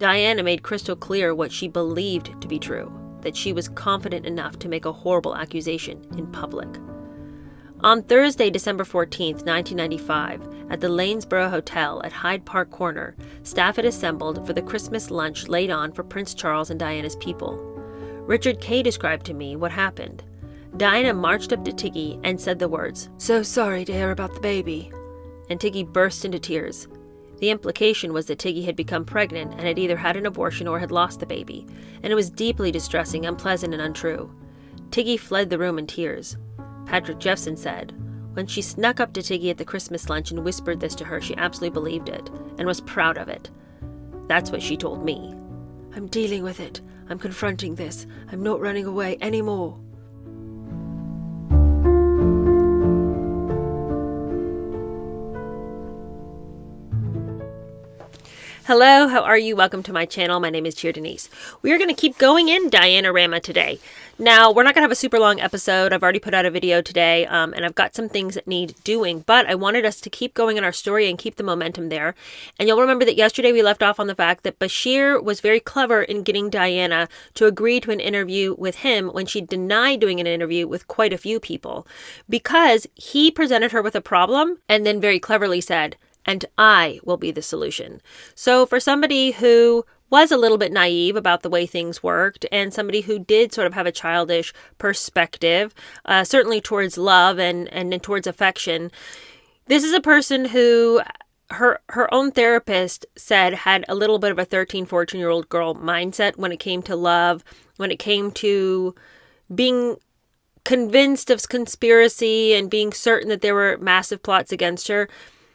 Diana made crystal clear what she believed to be true, that she was confident enough to make a horrible accusation in public. On Thursday, December 14th, 1995, at the Lanesborough Hotel at Hyde Park Corner, staff had assembled for the Christmas lunch laid on for Prince Charles and Diana's people. Richard Kay described to me what happened. Diana marched up to Tiggy and said the words, "So sorry to hear about the baby." And Tiggy burst into tears. The implication was that Tiggy had become pregnant and had either had an abortion or had lost the baby, and it was deeply distressing, unpleasant, and untrue. Tiggy fled the room in tears. Patrick Jeffson said, when she snuck up to Tiggy at the Christmas lunch and whispered this to her, she absolutely believed it and was proud of it. That's what she told me. "I'm dealing with it. I'm confronting this. I'm not running away anymore." Hello, how are you? Welcome to my channel. My name is Cheer Denise. We are going to keep going in Dianarama today. Now, we're not going to have a super long episode. I've already put out a video today, and I've got some things that need doing, but I wanted us to keep going in our story and keep the momentum there. And you'll remember that yesterday we left off on the fact that Bashir was very clever in getting Diana to agree to an interview with him when she denied doing an interview with quite a few people, because he presented her with a problem and then very cleverly said, "And I will be the solution." So for somebody who was a little bit naive about the way things worked, and somebody who did sort of have a childish perspective, certainly towards love and towards affection, this is a person who her own therapist said had a little bit of a 13, 14-year-old girl mindset when it came to love, when it came to being convinced of conspiracy and being certain that there were massive plots against her.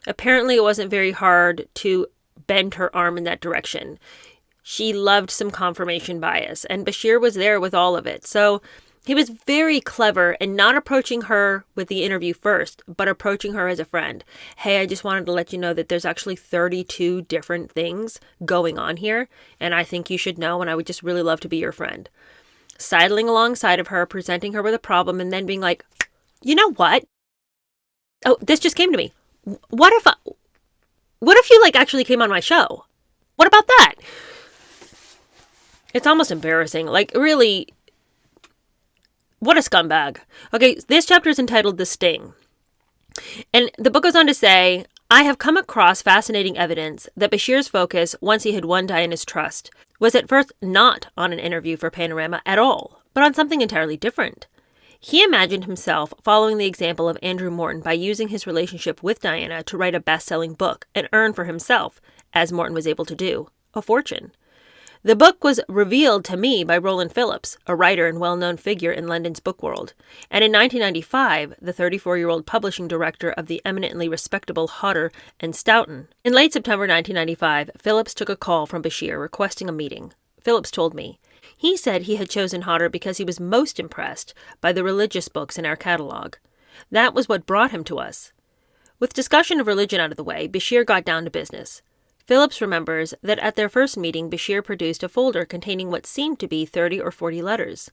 Apparently, it wasn't very hard to bend her arm in that direction. She loved some confirmation bias, and Bashir was there with all of it. So he was very clever in not approaching her with the interview first, but approaching her as a friend. "Hey, I just wanted to let you know that there's actually 32 different things going on here, and I think you should know, and I would just really love to be your friend." Sidling alongside of her, presenting her with a problem, and then being like, "You know what? Oh, this just came to me. What if you actually came on my show? What about that?" It's almost embarrassing. Really, what a scumbag. Okay, this chapter is entitled The Sting. And the book goes on to say, "I have come across fascinating evidence that Bashir's focus, once he had won Diana's trust, was at first not on an interview for Panorama at all, but on something entirely different. He imagined himself following the example of Andrew Morton by using his relationship with Diana to write a best-selling book and earn for himself, as Morton was able to do, a fortune. The book was revealed to me by Roland Phillips, a writer and well-known figure in London's book world, and in 1995, the 34-year-old publishing director of the eminently respectable Hodder and Stoughton. In late September 1995, Phillips took a call from Bashir requesting a meeting. Phillips told me, he said he had chosen Hodder because he was most impressed by the religious books in our catalog. That was what brought him to us. With discussion of religion out of the way, Bashir got down to business. Phillips remembers that at their first meeting, Bashir produced a folder containing what seemed to be 30 or 40 letters.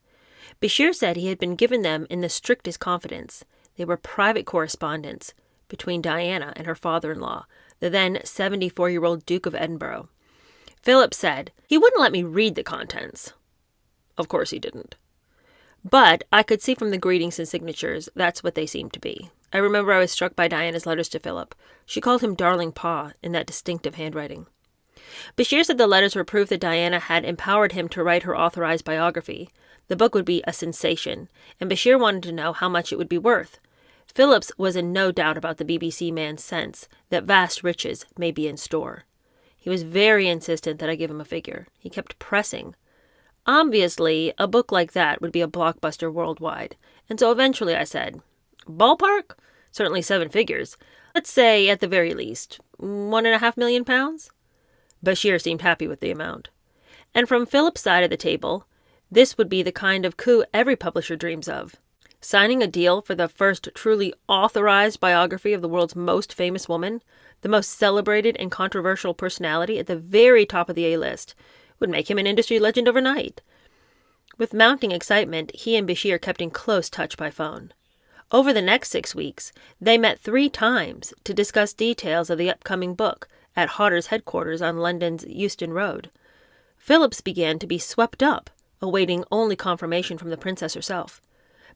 Bashir said he had been given them in the strictest confidence. They were private correspondence between Diana and her father-in-law, the then 74-year-old Duke of Edinburgh. Phillips said, he wouldn't let me read the contents. Of course he didn't. But I could see from the greetings and signatures that's what they seemed to be. I remember I was struck by Diana's letters to Philip. She called him Darling Pa in that distinctive handwriting. Bashir said the letters were proof that Diana had empowered him to write her authorized biography. The book would be a sensation, and Bashir wanted to know how much it would be worth. Phillips was in no doubt about the BBC man's sense that vast riches may be in store. He was very insistent that I give him a figure. He kept pressing. Obviously, a book like that would be a blockbuster worldwide, and so eventually I said, ballpark? Certainly 7 figures. Let's say, at the very least, £1.5 million? Bashir seemed happy with the amount. And from Philip's side of the table, this would be the kind of coup every publisher dreams of. Signing a deal for the first truly authorized biography of the world's most famous woman, the most celebrated and controversial personality at the very top of the A-list, would make him an industry legend overnight. With mounting excitement, he and Bashir kept in close touch by phone. Over the next 6 weeks, they met 3 times to discuss details of the upcoming book at Hodder's headquarters on London's Euston Road. Phillips began to be swept up, awaiting only confirmation from the princess herself.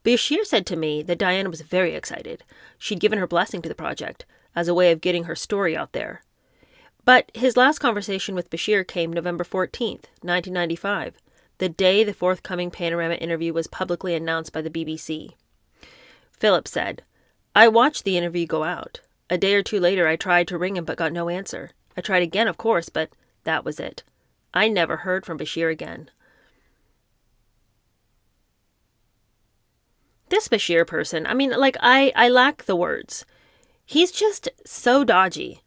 Bashir said to me that Diana was very excited. She'd given her blessing to the project, as a way of getting her story out there. But his last conversation with Bashir came November 14th, 1995, the day the forthcoming Panorama interview was publicly announced by the BBC. Phillips said, "I watched the interview go out. A day or two later, I tried to ring him but got no answer. I tried again, of course, but that was it. I never heard from Bashir again." This Bashir person, I lack the words. He's just so dodgy.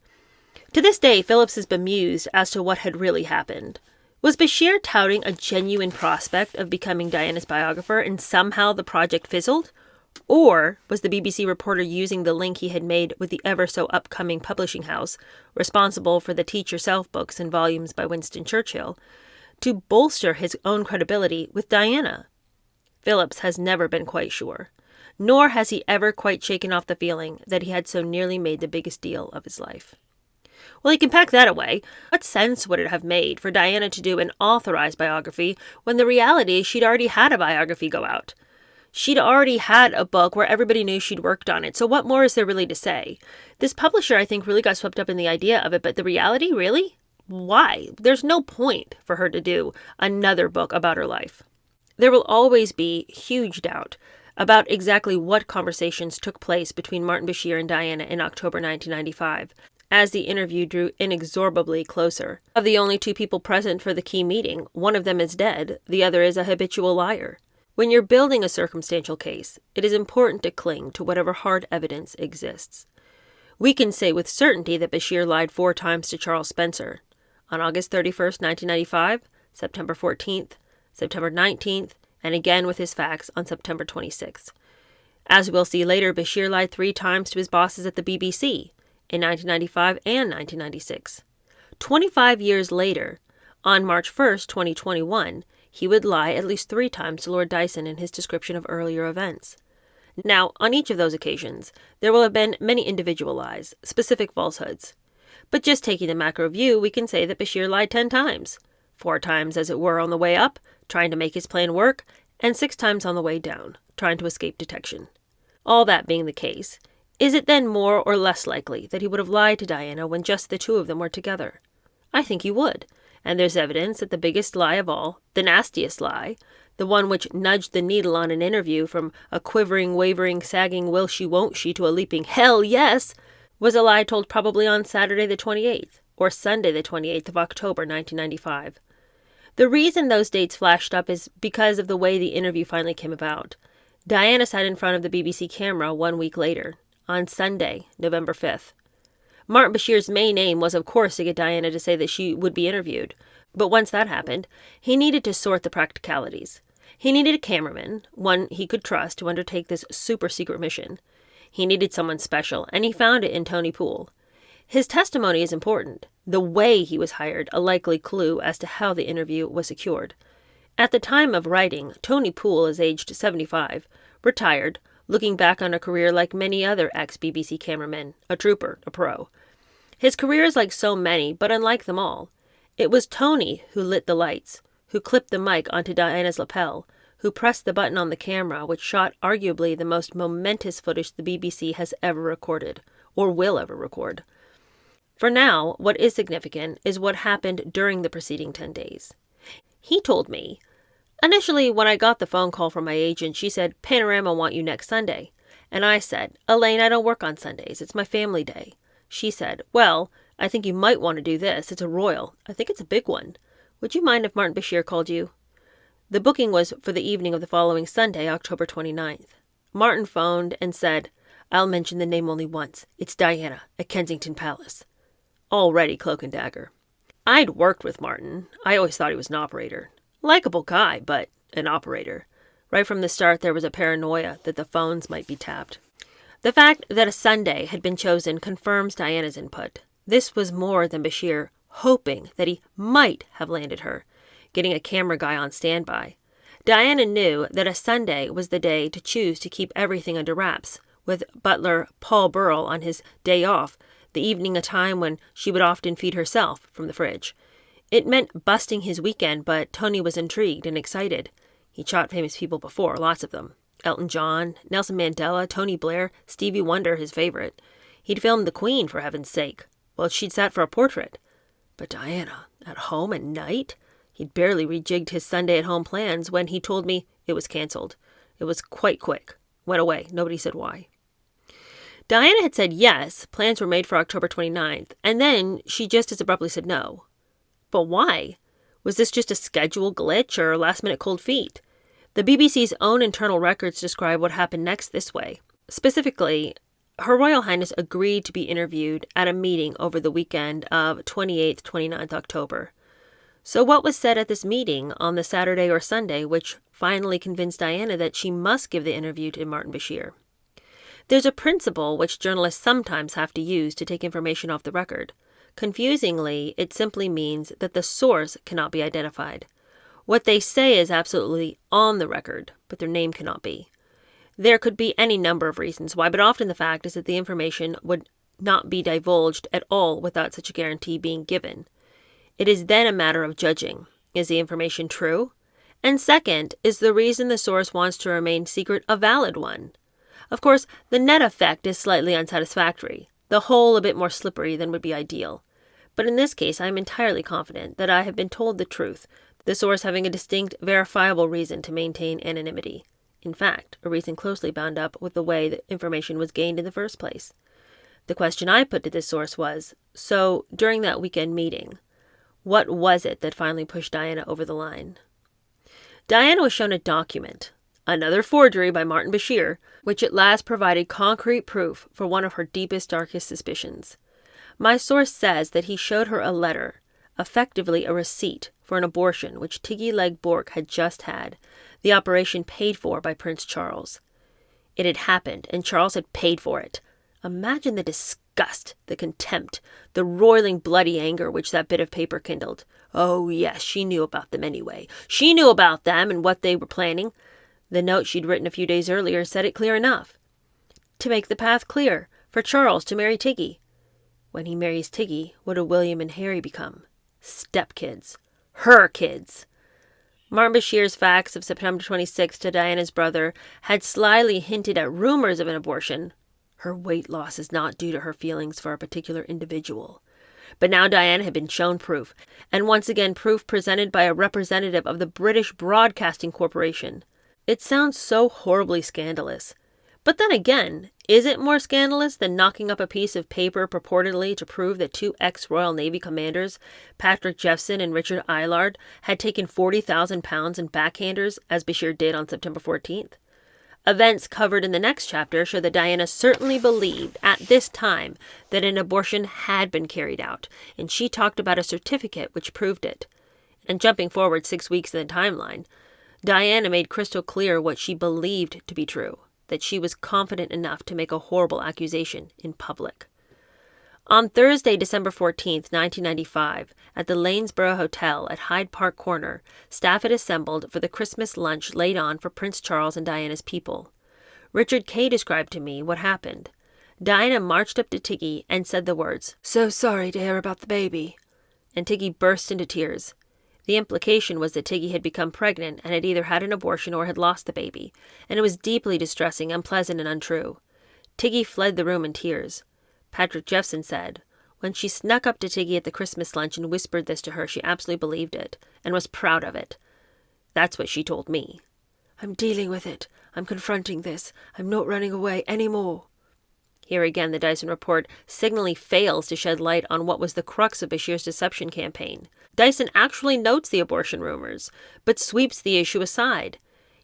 To this day, Phillips is bemused as to what had really happened. Was Bashir touting a genuine prospect of becoming Diana's biographer and somehow the project fizzled? Or was the BBC reporter using the link he had made with the ever-so-upcoming publishing house, responsible for the Teach Yourself books and volumes by Winston Churchill, to bolster his own credibility with Diana? Phillips has never been quite sure, nor has he ever quite shaken off the feeling that he had so nearly made the biggest deal of his life. Well, he can pack that away. What sense would it have made for Diana to do an authorized biography when the reality is she'd already had a biography go out? She'd already had a book where everybody knew she'd worked on it, so what more is there really to say? This publisher, I think, really got swept up in the idea of it, but the reality, really? Why? There's no point for her to do another book about her life. There will always be huge doubt about exactly what conversations took place between Martin Bashir and Diana in October 1995, as the interview drew inexorably closer. Of the only two people present for the key meeting, one of them is dead, the other is a habitual liar. When you're building a circumstantial case, it is important to cling to whatever hard evidence exists. We can say with certainty that Bashir lied 4 times to Charles Spencer. On August 31st, 1995, September 14th, September 19th, and again with his facts on September 26th. As we'll see later, Bashir lied 3 times to his bosses at the BBC, in 1995 and 1996. 25 years later, on March 1st, 2021, he would lie at least 3 times to Lord Dyson in his description of earlier events. Now, on each of those occasions, there will have been many individual lies, specific falsehoods. But just taking the macro view, we can say that Bashir lied 10 times. 4 times, as it were, on the way up, trying to make his plan work, and 6 times on the way down, trying to escape detection. All that being the case, is it then more or less likely that he would have lied to Diana when just the 2 of them were together? I think he would, and there's evidence that the biggest lie of all, the nastiest lie, the one which nudged the needle on an interview from a quivering, wavering, sagging will she won't she to a leaping hell yes, was a lie told probably on Saturday the 28th, or Sunday the 28th of October 1995. The reason those dates flashed up is because of the way the interview finally came about. Diana sat in front of the BBC camera 1 week later, on Sunday, November 5th. Martin Bashir's main aim was, of course, to get Diana to say that she would be interviewed. But once that happened, he needed to sort the practicalities. He needed a cameraman, one he could trust to undertake this super-secret mission. He needed someone special, and he found it in Tony Poole. His testimony is important. The way he was hired, a likely clue as to how the interview was secured. At the time of writing, Tony Poole is aged 75, retired, looking back on a career like many other ex-BBC cameramen, a trooper, a pro. His career is like so many, but unlike them all. It was Tony who lit the lights, who clipped the mic onto Diana's lapel, who pressed the button on the camera which shot arguably the most momentous footage the BBC has ever recorded, or will ever record. For now, what is significant is what happened during the preceding 10 days. He told me, initially, when I got the phone call from my agent, she said, "Panorama want you next Sunday." And I said, "Elaine, I don't work on Sundays. It's my family day." She said, "Well, I think you might want to do this. It's a royal. I think it's a big one. Would you mind if Martin Bashir called you?" The booking was for the evening of the following Sunday, October 29th. Martin phoned and said, "I'll mention the name only once. It's Diana at Kensington Palace." Already cloak and dagger. I'd worked with Martin. I always thought he was an operator. Likeable guy, but an operator. Right from the start, there was a paranoia that the phones might be tapped. The fact that a Sunday had been chosen confirms Diana's input. This was more than Bashir hoping that he might have landed her, getting a camera guy on standby. Diana knew that a Sunday was the day to choose to keep everything under wraps, with butler Paul Burrell on his day off, the evening a time when she would often feed herself from the fridge. It meant busting his weekend, but Tony was intrigued and excited. He'd shot famous people before, lots of them. Elton John, Nelson Mandela, Tony Blair, Stevie Wonder, his favorite. He'd filmed the Queen, for heaven's sake. Well, she'd sat for a portrait. But Diana, at home at night? He'd barely rejigged his Sunday-at-home plans when he told me it was canceled. It was quite quick. Went away. Nobody said why. Diana had said yes, plans were made for October 29th, and then she just as abruptly said no. But why? Was this just a schedule glitch or last-minute cold feet? The BBC's own internal records describe what happened next this way. Specifically, Her Royal Highness agreed to be interviewed at a meeting over the weekend of 28th, 29th October. So what was said at this meeting on the Saturday or Sunday which finally convinced Diana that she must give the interview to Martin Bashir? There's a principle which journalists sometimes have to use to take information off the record. Confusingly, it simply means that the source cannot be identified. What they say is absolutely on the record, but their name cannot be. There could be any number of reasons why, but often the fact is that the information would not be divulged at all without such a guarantee being given. It is then a matter of judging. Is the information true? And second, is the reason the source wants to remain secret a valid one? Of course, the net effect is slightly unsatisfactory, the whole a bit more slippery than would be ideal. But in this case, I am entirely confident that I have been told the truth, the source having a distinct, verifiable reason to maintain anonymity. In fact, a reason closely bound up with the way the information was gained in the first place. The question I put to this source was, so, during that weekend meeting, what was it that finally pushed Diana over the line? Diana was shown a document, another forgery by Martin Bashir, which at last provided concrete proof for one of her deepest, darkest suspicions. My source says that he showed her a letter, effectively a receipt for an abortion which Tiggy Bork had just had, the operation paid for by Prince Charles. It had happened, and Charles had paid for it. Imagine the disgust, the contempt, the roiling bloody anger which that bit of paper kindled. Oh, yes, she knew about them anyway. She knew about them and what they were planning. The note she'd written a few days earlier said it clear enough. To make the path clear, for Charles to marry Tiggy. When he marries Tiggy, what do William and Harry become? Stepkids. Her kids. Martin Bashir's fax of September 26th to Diana's brother had slyly hinted at rumors of an abortion. Her weight loss is not due to her feelings for a particular individual. But now Diana had been shown proof, and once again proof presented by a representative of the British Broadcasting Corporation. It sounds so horribly scandalous. But then again, is it more scandalous than knocking up a piece of paper purportedly to prove that two ex-Royal Navy commanders, Patrick Jephson and Richard Aylard, had taken 40,000 pounds in backhanders, as Bashir did on September 14th? Events covered in the next chapter show that Diana certainly believed at this time that an abortion had been carried out, and she talked about a certificate which proved it. And jumping forward 6 weeks in the timeline, Diana made crystal clear what she believed to be true, that she was confident enough to make a horrible accusation in public. On Thursday, December 14th, 1995, at the Lanesborough Hotel at Hyde Park Corner, staff had assembled for the Christmas lunch laid on for Prince Charles and Diana's people. Richard Kay described to me what happened. Diana marched up to Tiggy and said the words, "So sorry to hear about the baby," and Tiggy burst into tears. The implication was that Tiggy had become pregnant and had either had an abortion or had lost the baby, and it was deeply distressing, unpleasant, and untrue. Tiggy fled the room in tears. Patrick Jephson said, when she snuck up to Tiggy at the Christmas lunch and whispered this to her, she absolutely believed it, and was proud of it. That's what she told me. "I'm dealing with it. I'm confronting this. I'm not running away anymore." Here again, the Dyson report signally fails to shed light on what was the crux of Bashir's deception campaign. Dyson actually notes the abortion rumors, but sweeps the issue aside.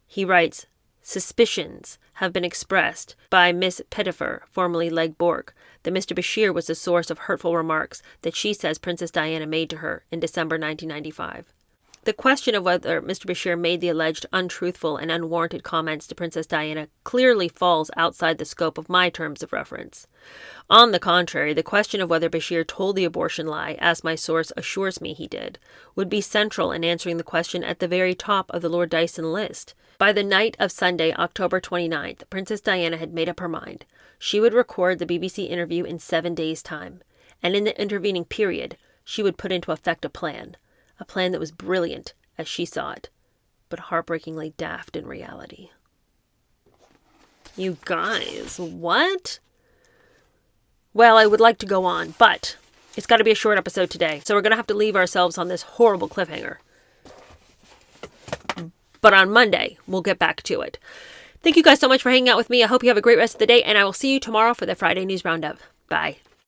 He writes, "Suspicions have been expressed by Miss Pettifer, formerly Bork, that Mr. Bashir was the source of hurtful remarks that she says Princess Diana made to her in December 1995. The question of whether Mr. Bashir made the alleged untruthful and unwarranted comments to Princess Diana clearly falls outside the scope of my terms of reference. On the contrary, the question of whether Bashir told the abortion lie, as my source assures me he did, would be central in answering the question at the very top of the Lord Dyson list. By the night of Sunday, October 29th, Princess Diana had made up her mind. She would record the BBC interview in 7 days' time, and in the intervening period, she would put into effect a plan A plan that was brilliant as she saw it, but heartbreakingly daft in reality. You guys, what? Well, I would like to go on, but it's got to be a short episode today. So we're going to have to leave ourselves on this horrible cliffhanger. But on Monday, we'll get back to it. Thank you guys so much for hanging out with me. I hope you have a great rest of the day, and I will see you tomorrow for the Friday News Roundup. Bye.